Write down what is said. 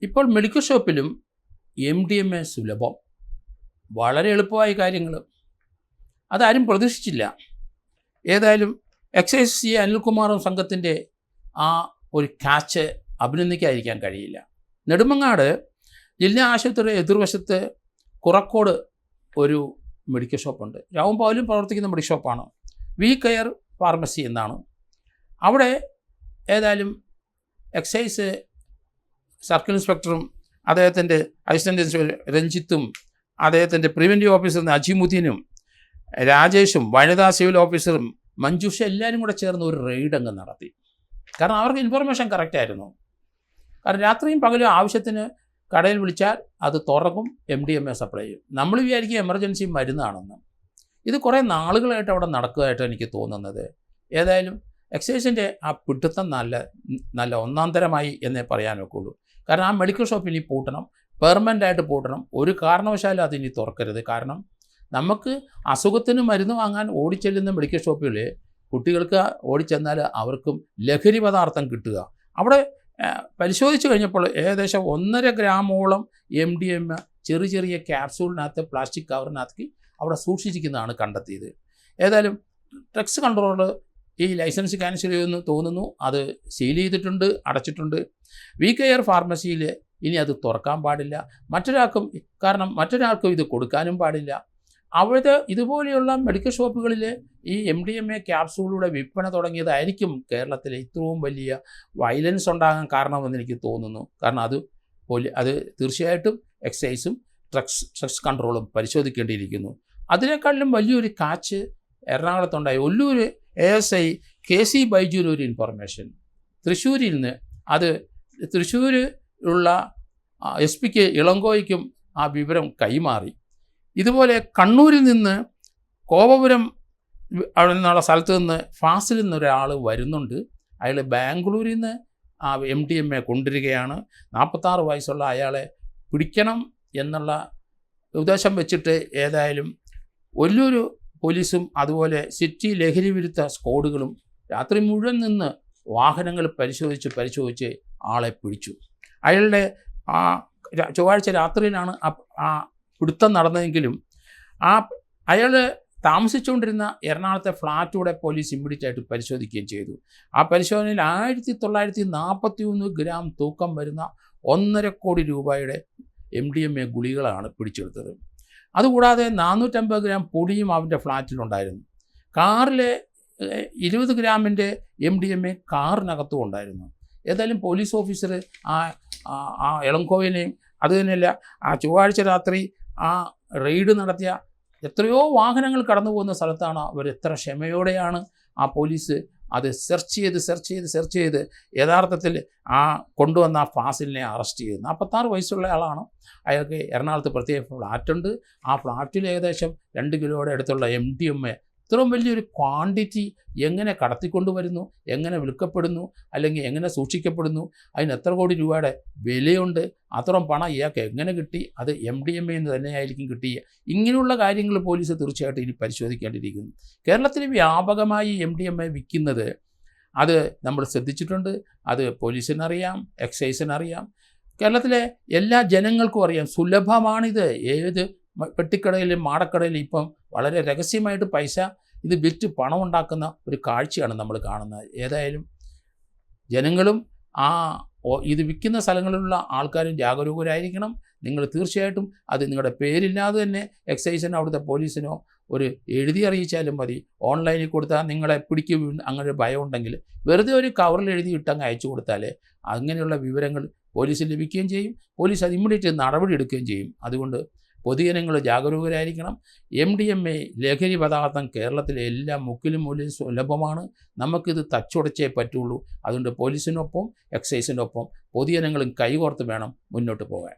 ഇപ്പോൾ medical ഷോപ്പിലും MDMA സുലഭം. വളരെ എളുപ്പമായ കാര്യങ്ങൾ. അതാരും പ്രതീക്ഷിച്ചില്ല. ഏതായാലും എക്സൈസ് സി അനിൽകുമാറും സംഘത്തിൻ്റെ ആ ഒരു ക്യാച്ച് അഭിനന്ദിക്കാതിരിക്കാൻ കഴിയില്ല. നെടുമങ്ങാട് ജില്ലാ ആശുപത്രിയുടെ എതിർവശത്ത് കുറക്കോട് ഒരു മെഡിക്കൽ ഷോപ്പുണ്ട്. രാവും പകലും പ്രവർത്തിക്കുന്ന മെഡിക്കൽ ഷോപ്പാണ്. വി കെയർ ഫാർമസി എന്നാണ്. അവിടെ ഏതായാലും എക്സൈസ് സർക്കിൾ ഇൻസ്പെക്ടറും അദ്ദേഹത്തിൻ്റെ അസിസ്റ്റൻ്റ് ഇൻസ്പെക്ടർ രഞ്ജിത്തും അദ്ദേഹത്തിൻ്റെ പ്രിവൻറ്റീവ് ഓഫീസർ അജിമുദ്ദീനും രാജേഷും വനിതാ സിവിൽ ഓഫീസറും മഞ്ജുഷ എല്ലാവരും കൂടെ ചേർന്ന് ഒരു റെയ്ഡ് അങ്ങ് നടത്തി. കാരണം അവർക്ക് ഇൻഫർമേഷൻ കറക്റ്റായിരുന്നു. കാരണം രാത്രിയും പകലും ആവശ്യത്തിന് കടയിൽ വിളിച്ചാൽ അത് തുറക്കും, MDMA സപ്ലൈ ചെയ്യും. നമ്മൾ വിചാരിക്കും എമർജൻസി മരുന്നാണെന്ന്. ഇത് കുറേ നാളുകളായിട്ട് അവിടെ നടക്കുകയായിട്ട് എനിക്ക് തോന്നുന്നത്. ഏതായാലും എക്സൈസിൻ്റെ ആ പിടുത്തം നല്ല ഒന്നാന്തരമായി എന്നേ പറയാൻ ഒക്കുള്ളൂ. കാരണം ആ മെഡിക്കൽ ഷോപ്പ് ഇനി പൂട്ടണം, പെർമനൻ്റായിട്ട് പൂട്ടണം. ഒരു കാരണവശാലും അതിനി തുറക്കരുത്. കാരണം നമുക്ക് അസുഖത്തിന് മരുന്ന് വാങ്ങാൻ ഓടിച്ചെല്ലുന്ന മെഡിക്കൽ ഷോപ്പുകളിൽ കുട്ടികൾക്ക് ഓടിച്ചെന്നാൽ അവർക്കും ലഹരി പദാർത്ഥം കിട്ടുക. അവിടെ പരിശോധിച്ച് കഴിഞ്ഞപ്പോൾ ഏകദേശം 1.5 ഗ്രാമോളം MDMA ചെറിയ ക്യാപ്സൂളിനകത്ത് പ്ലാസ്റ്റിക് കവറിനകത്ത് അവിടെ സൂക്ഷിച്ചിരിക്കുന്നതാണ് കണ്ടെത്തിയത്. ഏതായാലും ഡ്രഗ്സ് കൺട്രോളർ ഈ ലൈസൻസ് ക്യാൻസൽ ചെയ്യുമെന്ന് തോന്നുന്നു. അത് സീൽ ചെയ്തിട്ടുണ്ട്, അടച്ചിട്ടുണ്ട്. വി കെയർ ഫാർമസിയിൽ ഇനി അത് തുറക്കാൻ പാടില്ല. മറ്റൊരാൾക്കും ഇത് കൊടുക്കാനും പാടില്ല. അവിടുത്തെ ഇതുപോലെയുള്ള മെഡിക്കൽ ഷോപ്പുകളിൽ ഈ MDMA ക്യാപ്സൂളുടെ വിൽപ്പന തുടങ്ങിയതായിരിക്കും കേരളത്തിലെ ഇത്രയും വലിയ വയലൻസ് ഉണ്ടാകാൻ കാരണമെന്ന് എനിക്ക് തോന്നുന്നു. കാരണം അത് തീർച്ചയായിട്ടും എക്സൈസും ഡ്രഗ്സ് കൺട്രോളും പരിശോധിക്കേണ്ടിയിരിക്കുന്നു. അതിനേക്കാളും വലിയൊരു കാച്ച് എറണാകുളത്തുണ്ടായി. ഒല്ലൂർ ASI KC ബൈജുവിന് ഒരു ഇൻഫർമേഷൻ തൃശ്ശൂരിൽ നിന്ന് തൃശ്ശൂരിലുള്ള SP ഇളങ്കോയ്ക്കും ആ വിവരം കൈമാറി. ഇതുപോലെ കണ്ണൂരിൽ നിന്ന് കോവപുരം അവിടെ നിന്നുള്ള സ്ഥലത്ത് നിന്ന് ഫാസിൽ നിന്നൊരാൾ വരുന്നുണ്ട്. അയാൾ ബാംഗ്ലൂരിൽ നിന്ന് ആ MDMA കൊണ്ടുവരികയാണ്. 46 വയസ്സുള്ള അയാളെ പിടിക്കണം എന്നുള്ള ഉദ്ദേശം വെച്ചിട്ട് ഏതായാലും ഒല്ലൂർ പോലീസും അതുപോലെ സിറ്റി ലഹരി വിരുദ്ധ സ്ക്വാഡുകളും രാത്രി മുഴുവൻ നിന്ന് വാഹനങ്ങൾ പരിശോധിച്ച് ആളെ പിടിച്ചു. അയാളുടെ ആ ചൊവ്വാഴ്ച രാത്രിയിലാണ് ആ പിടുത്തം നടന്നതെങ്കിലും അയാൾ താമസിച്ചുകൊണ്ടിരുന്ന എറണാകുളത്തെ ഫ്ലാറ്റൂടെ പോലീസ് ഇമ്മീഡിയറ്റായിട്ട് പരിശോധിക്കുകയും ചെയ്തു. ആ പരിശോധനയിൽ 1941 ഗ്രാം തൂക്കം വരുന്ന 1.5 കോടി രൂപയുടെ MDMA ഗുളികളാണ് പിടിച്ചെടുത്തത്. അതുകൂടാതെ 450 ഗ്രാം പൊടിയും അവൻ്റെ ഫ്ലാറ്റിലുണ്ടായിരുന്നു. കാറിലെ 20 ഗ്രാമിൻ്റെ MDMA കാറിനകത്തും ഉണ്ടായിരുന്നു. ഏതായാലും പോലീസ് ഓഫീസർ ആ ഇളങ്കോവിനെയും അതുതന്നെയല്ല ആ ചൊവ്വാഴ്ച രാത്രി ആ റെയ്ഡ് നടത്തിയ എത്രയോ വാഹനങ്ങൾ കടന്നു പോകുന്ന സ്ഥലത്താണ് അവർ എത്ര ക്ഷമയോടെയാണ് ആ പോലീസ് അത് സെർച്ച് ചെയ്ത് യഥാർത്ഥത്തിൽ ആ കൊണ്ടുവന്ന ആ ഫാസിലിനെ അറസ്റ്റ് ചെയ്തു. 46 വയസ്സുള്ള ആളാണ്. അയാൾക്ക് എറണാകുളത്ത് പ്രത്യേക ഫ്ലാറ്റുണ്ട്. ആ ഫ്ലാറ്റിൽ ഏകദേശം 2 കിലോയുടെ അടുത്തുള്ള MDMA ഇത്രയും വലിയൊരു ക്വാണ്ടിറ്റി എങ്ങനെ കടത്തിക്കൊണ്ടുവരുന്നു, എങ്ങനെ വിൽക്കപ്പെടുന്നു, അല്ലെങ്കിൽ എങ്ങനെ സൂക്ഷിക്കപ്പെടുന്നു, അതിന് എത്ര കോടി രൂപയുടെ വിലയുണ്ട്, അത്രയും പണം ഇയാൾക്ക് എങ്ങനെ കിട്ടി, അത് MDMA എന്ന് തന്നെയായിരിക്കും കിട്ടിയ. ഇങ്ങനെയുള്ള കാര്യങ്ങൾ പോലീസ് തീർച്ചയായിട്ടും ഇനി പരിശോധിക്കേണ്ടിയിരിക്കുന്നു. കേരളത്തിൽ വ്യാപകമായി MDMA വിൽക്കുന്നത് അത് നമ്മൾ ശ്രദ്ധിച്ചിട്ടുണ്ട്. അത് പോലീസിനറിയാം, എക്സൈസിനറിയാം, കേരളത്തിലെ എല്ലാ ജനങ്ങൾക്കും അറിയാം. സുലഭമാണിത്. ഏത് പെട്ടിക്കടയിലും മാടക്കടയിലും ഇപ്പം വളരെ രഹസ്യമായിട്ട് പൈസ ഇത് വിറ്റ് പണം ഉണ്ടാക്കുന്ന ഒരു കാഴ്ചയാണ് നമ്മൾ കാണുന്നത്. ഏതായാലും ജനങ്ങളും ഇത് വിൽക്കുന്ന സ്ഥലങ്ങളിലുള്ള ആൾക്കാരും ജാഗരൂകരായിരിക്കണം. നിങ്ങൾ തീർച്ചയായിട്ടും അത് നിങ്ങളുടെ പേരില്ലാതെ തന്നെ എക്സൈസിനോ അവിടുത്തെ പോലീസിനോ ഒരു എഴുതി അറിയിച്ചാലും മതി. ഓൺലൈനിൽ കൊടുത്താൽ നിങ്ങളെ പിടിക്കും അങ്ങനെ ഒരു ഭയം ഉണ്ടെങ്കിൽ വെറുതെ ഒരു കവറിൽ എഴുതി ഇട്ടങ്ങ് അയച്ചു കൊടുത്താൽ അങ്ങനെയുള്ള വിവരങ്ങൾ പോലീസിൽ ലഭിക്കുകയും ചെയ്യും. പോലീസ് അത് ഇമ്മീഡിയറ്റ് നടപടി എടുക്കുകയും ചെയ്യും. അതുകൊണ്ട് പൊതുജനങ്ങൾ ജാഗരൂകരായിരിക്കണം. MDMA ലഹരി പദാർത്ഥം കേരളത്തിലെ എല്ലാ മുക്കിലും മൂലയും സുലഭമാണ്. നമുക്കിത് തച്ചുടച്ചേ പറ്റുള്ളൂ. അതുകൊണ്ട് പോലീസിനൊപ്പം എക്സൈസിനൊപ്പം പൊതുജനങ്ങളും കൈകോർത്ത് വേണം മുന്നോട്ട് പോകാൻ.